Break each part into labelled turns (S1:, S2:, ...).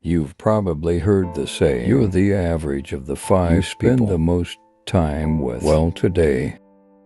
S1: You've probably heard the saying, you're the average of the five you spend the most time with. Well, today,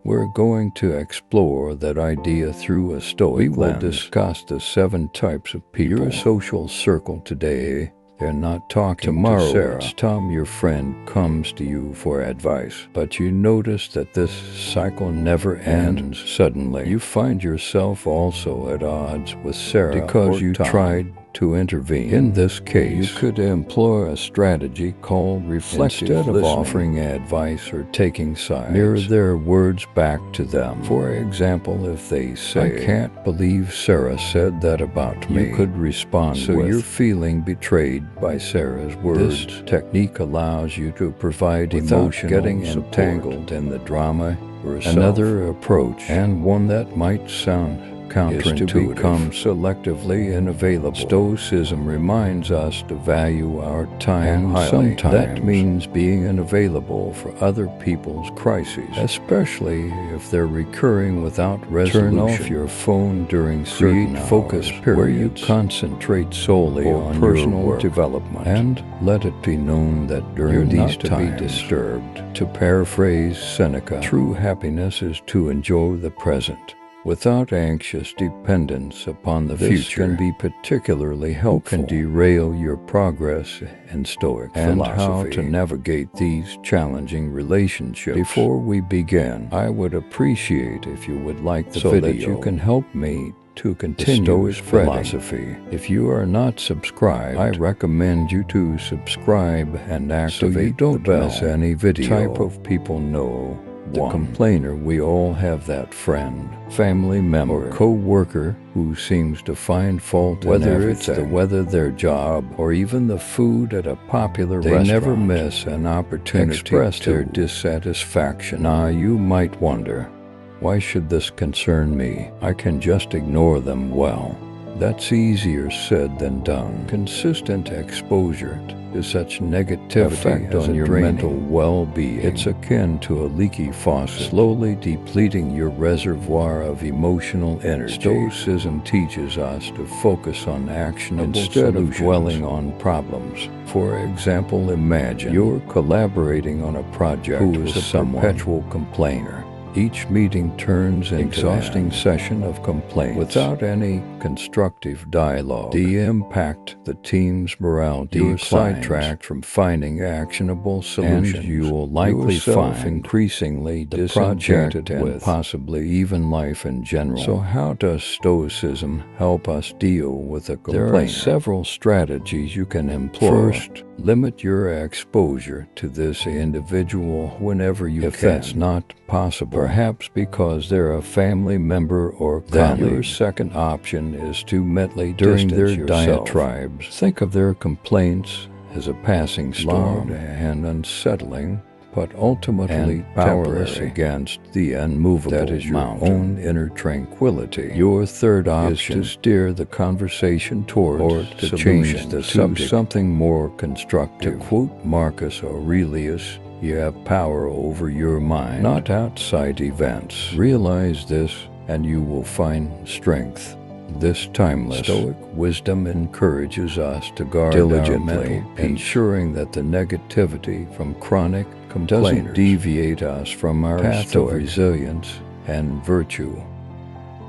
S1: we're going to explore that idea through a Stoic lens. We will discuss the 7 types of people. Your social circle today, they're not talking tomorrow. To Sarah. It's Tom, your friend, comes to you for advice. But you notice that this cycle never ends. Suddenly, you find yourself also at odds with Sarah because you tried to intervene. In this case, you could employ a strategy called reflective listening. Instead of offering advice or taking sides, mirror their words back to them. For example, if they say, I can't believe Sarah said that about me, you could respond so with, you're feeling betrayed by Sarah's words. This technique allows you to provide emotional getting entangled in the drama yourself. Another approach, and one that might sound counterintuitive, is to become selectively unavailable. Stoicism reminds us to value our time highly. Sometimes that means being unavailable for other people's crises, especially if they're recurring without resolution. Turn off your phone during certain focus periods where you concentrate solely on personal development, and let it be known that during these times be disturbed. To paraphrase Seneca, true happiness is to enjoy the present without anxious dependence upon the future. This can be particularly helpful. Can derail your progress in Stoic philosophy. How to navigate these challenging relationships. Before we begin, I would appreciate if you would like the video that you can help me to continue Stoic philosophy. If you are not subscribed, I recommend you to subscribe and activate so you don't miss any video. Type of people know. The complainer. We all have that friend, family member, or co-worker who seems to find fault whether it's the weather, their job, or even the food at a popular restaurant. They never miss an opportunity to express their dissatisfaction. Now you might wonder, why should this concern me? I can just ignore them. Well, that's easier said than done. Consistent exposure to such negativity on your mental well-being. It's akin to a leaky faucet, slowly depleting your reservoir of emotional energy. Stoicism teaches us to focus on actionable instead of dwelling on problems. For example, imagine you're collaborating on a project with a perpetual complainer. Each meeting turns into an exhausting session of complaints without any constructive dialogue. The impact the team's morale declines. You're sidetracked from finding actionable solutions. And you will likely find increasingly disenchanted and possibly even life in general. So how does Stoicism help us deal with a complainer? There are several strategies you can employ. First, limit your exposure to this individual whenever you can. If that's not possible, perhaps because they're a family member or colleague, your second option is to mentally during their diatribes. Think of their complaints as a passing storm and unsettling, but ultimately powerless against the unmovable that is your own inner tranquility. Your third option is to steer the conversation towards or to change the subject to something more constructive. To quote Marcus Aurelius, you have power over your mind, not outside events. Realize this, and you will find strength. This timeless Stoic wisdom encourages us to guard diligently, our mental peace, ensuring that the negativity from chronic complainers doesn't deviate us from our path of resilience and virtue.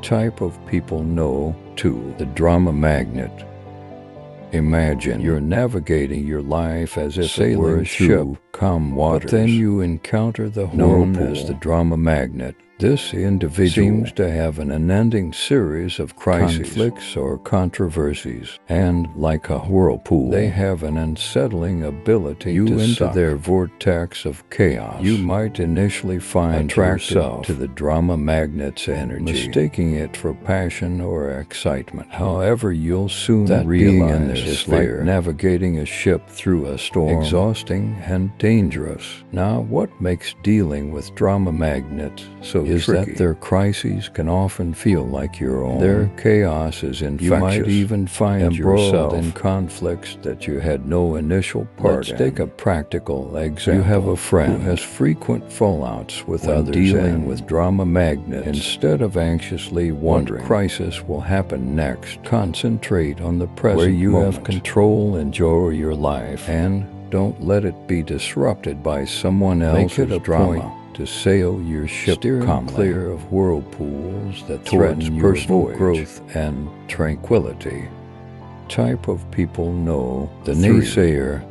S1: Type of people know, too, the drama magnet. Imagine you're navigating your life as if it were a ship, calm waters, but then you encounter the known as the drama magnet. This individual seems to have an unending series of crises, conflicts, or controversies, and like a whirlpool, they have an unsettling ability to suck their vortex of chaos. You might initially find attracted to the drama magnet's energy, mistaking it for passion or excitement. However, you'll soon realize it's like navigating a ship through a storm, exhausting and dangerous. Now, what makes dealing with drama magnets so is that their crises can often feel like your own. Their chaos is infectious. You might even find yourself in conflicts that you had no initial part in. Let's take a practical example. You have a friend who has frequent fallouts with others dealing with drama magnets. Instead of anxiously wondering what crisis will happen next, concentrate on the present where you have control. Enjoy your life and don't let it be disrupted by someone else's drama. To sail your ship calmly, clear of whirlpools that threaten personal growth and tranquility. Type of people know the naysayer.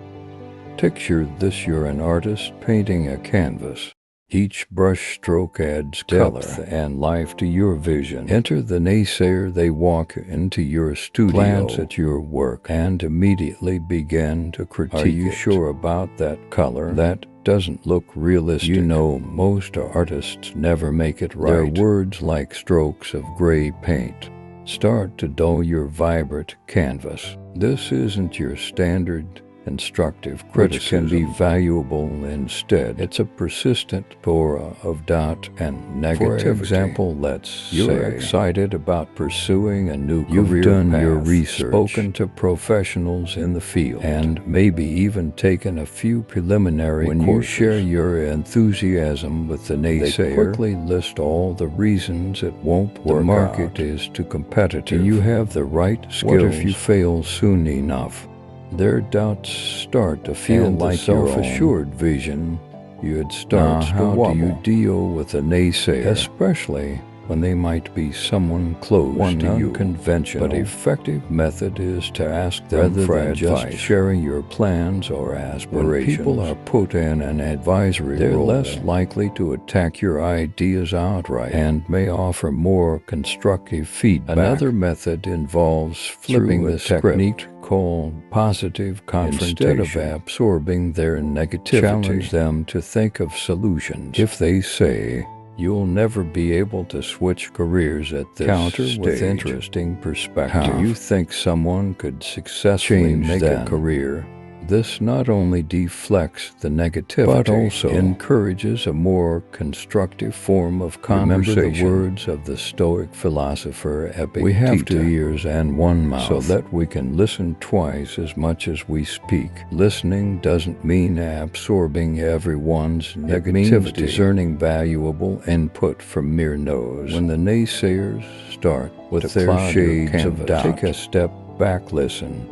S1: Picture this: you're an artist painting a canvas. Each brush stroke adds color and life to your vision. Enter the naysayer. They walk into your studio, glance at your work, and immediately begin to critique. Are you sure about that color? That doesn't look realistic. You know, most artists never make it right. Their words, like strokes of gray paint, start to dull your vibrant canvas. This isn't your standard constructive criticism, which can be valuable instead. It's a persistent aura of doubt and negativity. For example, let's say you're excited about pursuing a new career. You've done your research, spoken to professionals in the field, and maybe even taken a few preliminary courses. When you share your enthusiasm with the naysayer, they quickly list all the reasons it won't work. The market is too competitive. Do you have the right skills? What if you fail soon enough? Their doubts start to feel like self-assured vision. You'd start to wobble. How do you deal with a naysayer, especially when they might be someone close to you? Unconventional but effective method is to ask them for advice. Just sharing your plans or aspirations. When people are put in an advisory role, they're less likely to attack your ideas outright and may offer more constructive feedback. Another method involves flipping the technique called positive confrontation. Instead of absorbing their negativity, challenge them to think of solutions. If they say, "You'll never be able to switch careers at this stage," with interesting perspective. How do you think someone could successfully make a career? This not only deflects the negativity, but also encourages a more constructive form of conversation. Remember the words of the Stoic philosopher Epictetus: "We have 2 ears and 1 mouth, so that we can listen twice as much as we speak." Listening doesn't mean absorbing everyone's negativity. It means discerning valuable input from mere noise. When the naysayers start with their shades of doubt, take a step back, listen,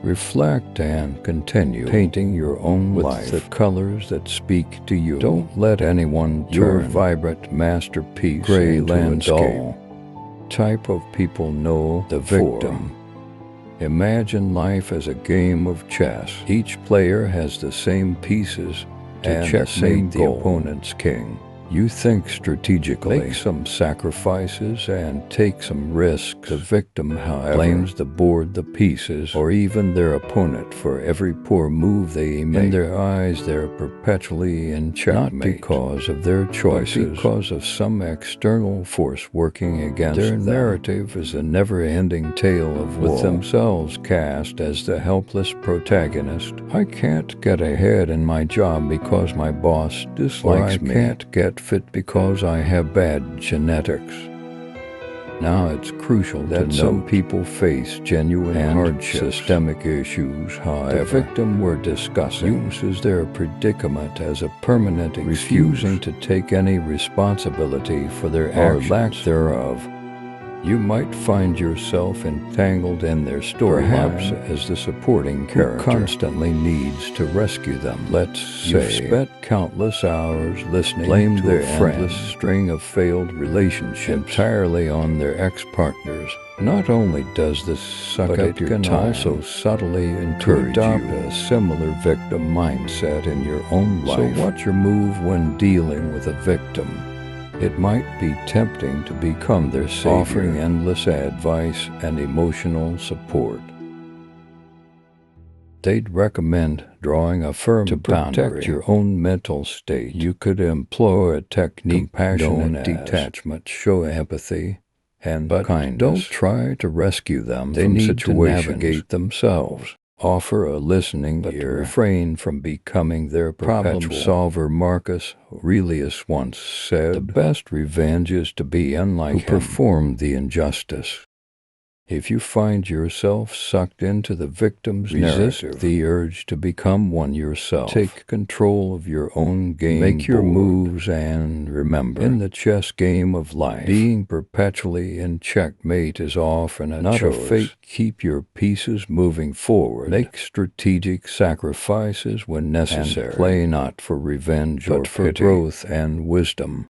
S1: reflect, and continue painting your own life with the colors that speak to you. Don't let anyone turn your vibrant masterpiece gray into a dull type of people. Know the victim. Imagine life as a game of chess. Each player has the same pieces to checkmate the opponent's king. You think strategically, make some sacrifices, and take some risks. The victim, however, blames the board, the pieces, or even their opponent for every poor move they make. In their eyes, they're perpetually in checkmate, not because of their choices, but because of some external force working against them. Their narrative is a never-ending tale of woe, with themselves cast as the helpless protagonist. I can't get ahead in my job because my boss dislikes me. I can't get fit because I have bad genetics. Now, it's crucial that some people face genuine hardship, systemic issues. However, the victim we're discussing uses their predicament as a permanent excuse, refusing to take any responsibility for their actions or lack thereof. You might find yourself entangled in their story, perhaps as the supporting character who constantly needs to rescue them. Let's say you've spent countless hours listening, blame their endless string of failed relationships entirely on their ex-partners. Not only does this suck up your time, it can also subtly encourage you to adopt a similar victim mindset in your own life. So what's your move when dealing with a victim? It might be tempting to become their savior, offering endless advice and emotional support. They'd recommend drawing a firm boundary. To protect your own mental state, you could employ a technique known as detachment. Show empathy and kindness. Don't try to rescue them from situations. They need to navigate themselves. offer a listening ear, refrain from becoming their problem solver. Marcus Aurelius once said, "The best revenge is to be unlike him who performed the injustice." If you find yourself sucked into the victim's narrative, the urge to become one yourself. Take control of your own game, make your moves, and remember, in the chess game of life, being perpetually in checkmate is often not a fate. Keep your pieces moving forward. Make strategic sacrifices when necessary. And play not for revenge but for growth and wisdom.